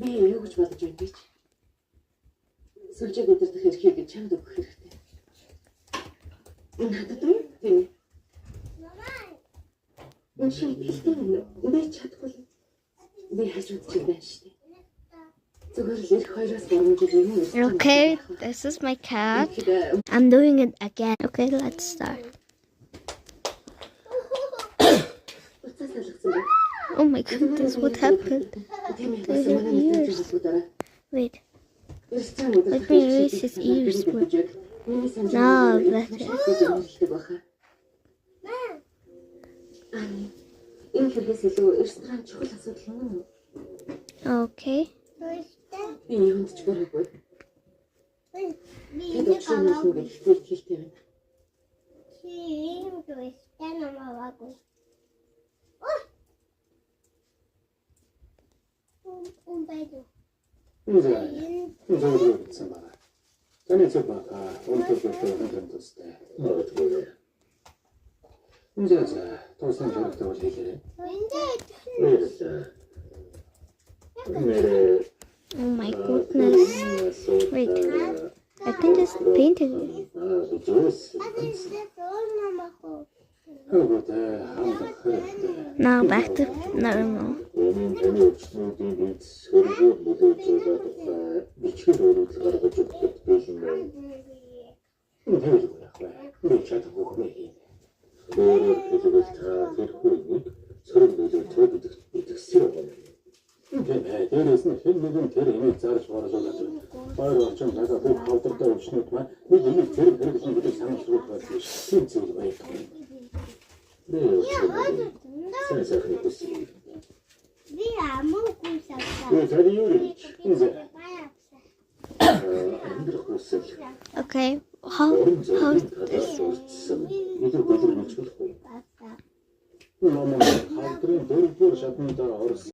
Би юу гэж бодож байна гэж. Сүлжээг өдөрдөх эрхийг чамд өгөх хэрэгтэй. Энэ хатад уу? Тийм. Энэ шиг хэлдэг би чадахгүй. Би хажууд чинь байна шүү дээ. Зүгээр л их хоёроос гомж юм. Okay, this is my cat. I'm doing it again. Okay, let's start. Oh my goodness, what happened? There's an ears. Wait. Let me erase his ears. Now better. Okay. Би юунд ч гараагүй. Тэгээд очсон юм гэж хэлтэй байна. Чи юм дээс танамаагүй. Умбайду. 인상으로 있잖아. 전에서 봐. 온도부터 흔들었대. 뭐라고요? 이제 도선 저렇다고 얘기해. Oh my goodness. Wait. I can just paint it. Now back to normal. Дээрээс нь хэн нэгэн тэр энийг зарж борлуулаад хоёр орчин цагаа бүх хавдартай өвчнүүд маань нэг энийг зэрэг хэрэглэн гэдэг санамжлуулах байсан тийм зүйл байдаг. Би амуугүй савсаа. Okay. How is this? Нормально. Хавдрын дөрөвдүгээр шатнд орсон.